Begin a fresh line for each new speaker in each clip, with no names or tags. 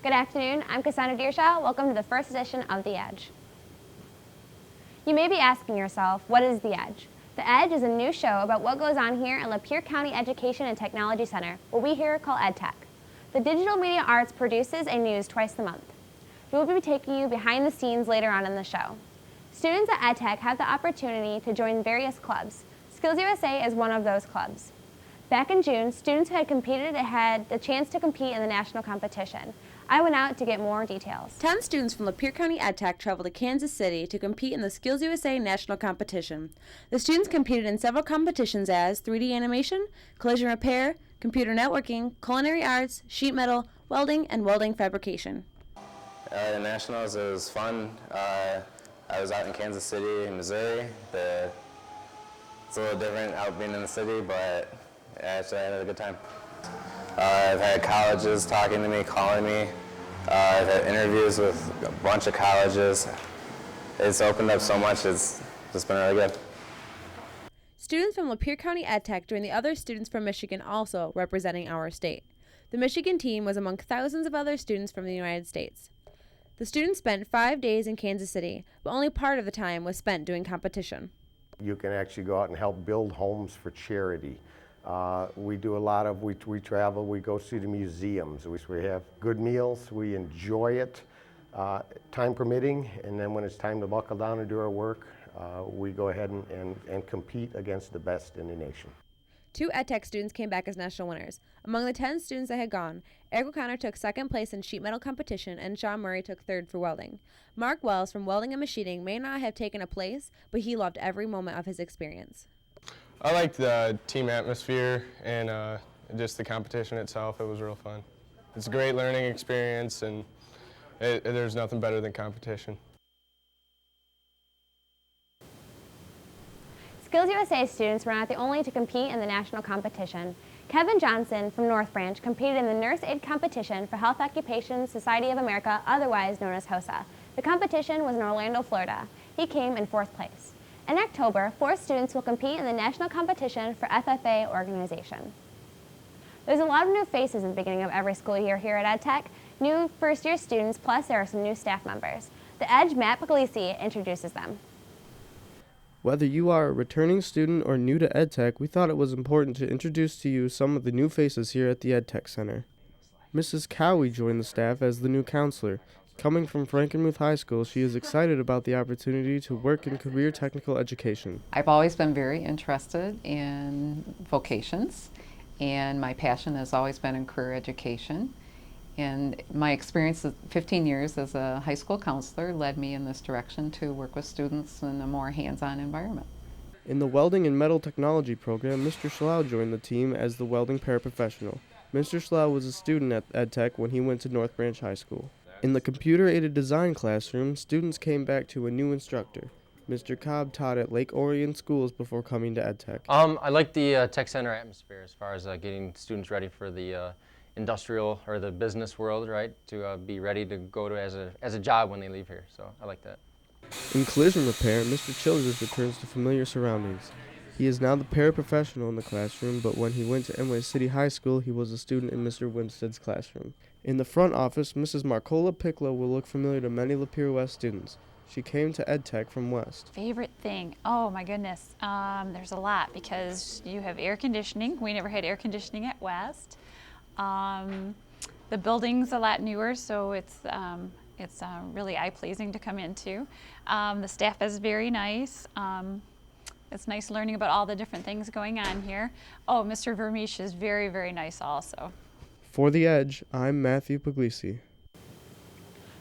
Good afternoon, I'm Cassandra Deershaw. Welcome to the first edition of The Edge. You may be asking yourself, what is The Edge? The Edge is a new show about what goes on here at Lapeer County Education and Technology Center, what we here call EdTech. The Digital Media Arts produces a news twice a month. We will be taking you behind the scenes later on in the show. Students at EdTech have the opportunity to join various clubs. Skills USA is one of those clubs. Back in June, students who had competed had the chance to compete in the national competition. I went out to get more details.
10 students from Lapeer County EdTech traveled to Kansas City to compete in the Skills USA National Competition. The students competed in several competitions as 3D animation, collision repair, computer networking, culinary arts, sheet metal, welding, and welding fabrication.
The Nationals, it was fun. I was out in Kansas City, Missouri. It's a little different out being in the city, but actually I had a good time. I've had colleges talking to me, calling me. I've had interviews with a bunch of colleges. It's opened up so much, it's just been really good.
Students from Lapeer County EdTech joined the other students from Michigan also representing our state. The Michigan team was among thousands of other students from the United States. The students spent 5 days in Kansas City, but only part of the time was spent doing competition.
You can actually go out and help build homes for charity. We do a lot of, we travel, we go see the museums, we have good meals, we enjoy it, time permitting, and then when it's time to buckle down and do our work, we go ahead and compete against the best in the nation.
2 EdTech students came back as national winners. Among the 10 students that had gone, Eric O'Connor took second place in sheet metal competition and Sean Murray took third for welding. Mark Wells from Welding and Machining may not have taken a place, but he loved every moment of his experience.
I liked the team atmosphere and just the competition itself. It was real fun. It's a great learning experience, and there's nothing better than competition.
Skills USA students were not the only to compete in the national competition. Kevin Johnson from North Branch competed in the Nurse Aid competition for Health Occupations Society of America, otherwise known as HOSA. The competition was in Orlando, Florida. He came in 4th place. In October, 4 students will compete in the national competition for FFA organization. There's a lot of new faces at the beginning of every school year here at EdTech, new first-year students, plus there are some new staff members. The Edge Matt Puglisi introduces them.
Whether you are a returning student or new to EdTech, we thought it was important to introduce to you some of the new faces here at the EdTech Center. Mrs. Cowie joined the staff as the new counselor. Coming from Frankenmuth High School, she is excited about the opportunity to work in career technical education.
I've always been very interested in vocations, and my passion has always been in career education. And my experience of 15 years as a high school counselor led me in this direction to work with students in a more hands-on environment.
In the Welding and Metal Technology program, Mr. Schlau joined the team as the welding paraprofessional. Mr. Schlau was a student at EdTech when he went to North Branch High School. In the computer-aided design classroom, students came back to a new instructor. Mr. Cobb taught at Lake Orion Schools before coming to EdTech.
I like the Tech Center atmosphere as far as getting students ready for the industrial or the business world, right? To be ready to go to as a job when they leave here. So I like that.
In collision repair, Mr. Childers returns to familiar surroundings. He is now the paraprofessional in the classroom, but when he went to Emway City High School, he was a student in Mr. Winstead's classroom. In the front office, Mrs. Marcola Piccolo will look familiar to many Lapeer West students. She came to EdTech from West.
Favorite thing? Oh my goodness, there's a lot because you have air conditioning. We never had air conditioning at West. The building's a lot newer, so it's really eye-pleasing to come into. The staff is very nice. It's nice learning about all the different things going on here. Oh, Mr. Vermeesh is very, very nice also.
For The Edge, I'm Matthew Puglisi.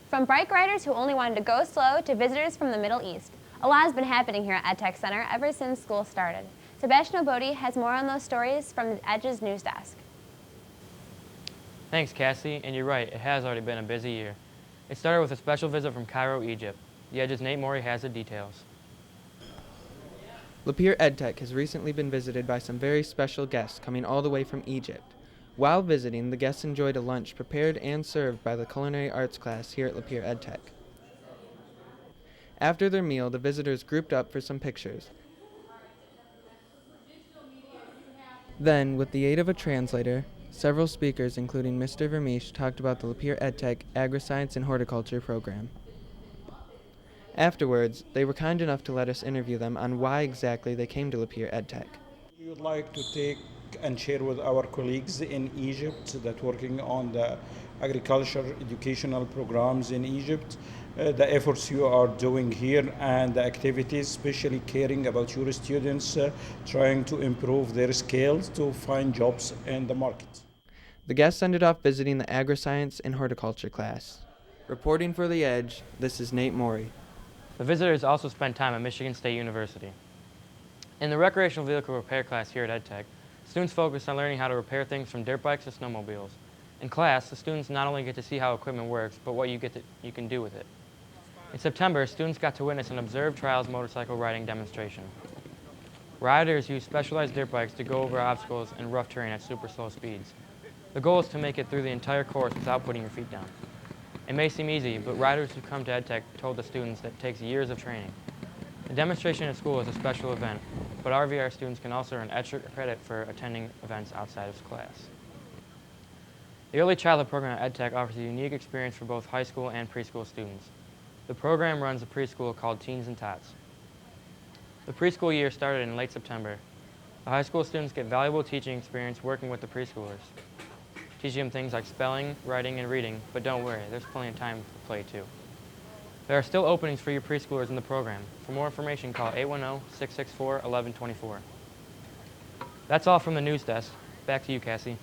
From bike riders who only wanted to go slow to visitors from the Middle East, a lot has been happening here at EdTech Center ever since school started. Sebastian Obodi has more on those stories from the Edge's news desk.
Thanks, Cassie, and you're right, it has already been a busy year. It started with a special visit from Cairo, Egypt. The Edge's Nate Morey has the details.
Lapeer EdTech has recently been visited by some very special guests coming all the way from Egypt. While visiting, the guests enjoyed a lunch prepared and served by the culinary arts class here at Lapeer EdTech. After their meal, the visitors grouped up for some pictures. Then, with the aid of a translator, Several speakers, including Mr. Vermeesh, talked about the Lapeer EdTech Agri-Science and Horticulture program. Afterwards, they were kind enough to let us interview them on why exactly they came to Lapeer EdTech.
We would like to take and share with our colleagues in Egypt that working on the agriculture educational programs in Egypt, the efforts you are doing here and the activities, especially caring about your students, trying to improve their skills to find jobs in the market.
The guests ended off visiting the Agri-Science and Horticulture class. Reporting for The Edge, this is Nate Morey.
The visitors also spent time at Michigan State University. In the recreational vehicle repair class here at EdTech, students focused on learning how to repair things from dirt bikes to snowmobiles. In class, the students not only get to see how equipment works, but what you can do with it. In September, students got to witness an observed trials motorcycle riding demonstration. Riders use specialized dirt bikes to go over obstacles in rough terrain at super slow speeds. The goal is to make it through the entire course without putting your feet down. It may seem easy, but riders who come to EdTech told the students that it takes years of training. The demonstration at school is a special event, but RVR students can also earn extra credit for attending events outside of class. The Early Childhood program at EdTech offers a unique experience for both high school and preschool students. The program runs a preschool called Teens and Tots. The preschool year started in late September. The high school students get valuable teaching experience working with the preschoolers, teaching them things like spelling, writing, and reading, but don't worry, there's plenty of time for play too. There are still openings for your preschoolers in the program. For more information, call 810-664-1124. That's all from the news desk. Back to you, Cassie.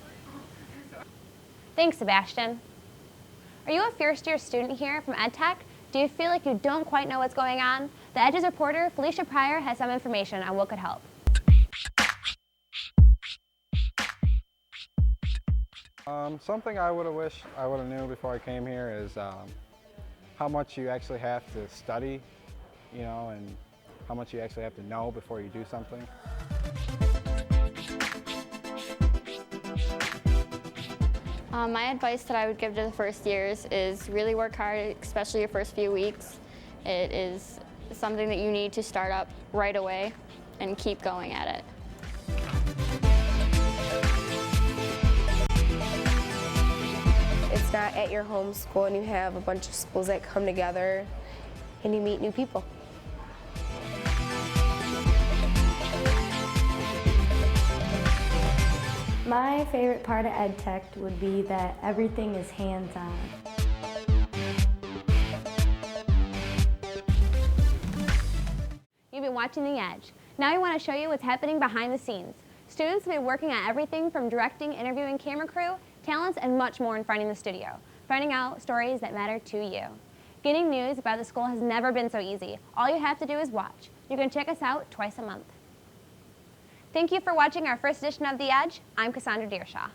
Thanks, Sebastian. Are you a first-year student here from EdTech? Do you feel like you don't quite know what's going on? The Edge's reporter, Felicia Pryor, has some information on what could help.
Something I would have wished I would have knew before I came here is how much you actually have to study, you know, and how much you actually have to know before you do something.
My advice that I would give to the first years is really work hard, especially your first few weeks. It is something that you need to start up right away and keep going at it.
It's not at your home school and you have a bunch of schools that come together and you meet new people.
My favorite part of EdTech would be that everything is hands-on.
You've been watching The Edge. Now we want to show you what's happening behind the scenes. Students have been working on everything from directing, interviewing camera crew, talents, and much more in Finding the Studio, finding out stories that matter to you. Getting news about the school has never been so easy. All you have to do is watch. You can check us out twice a month. Thank you for watching our first edition of The Edge. I'm Cassandra Deershaw.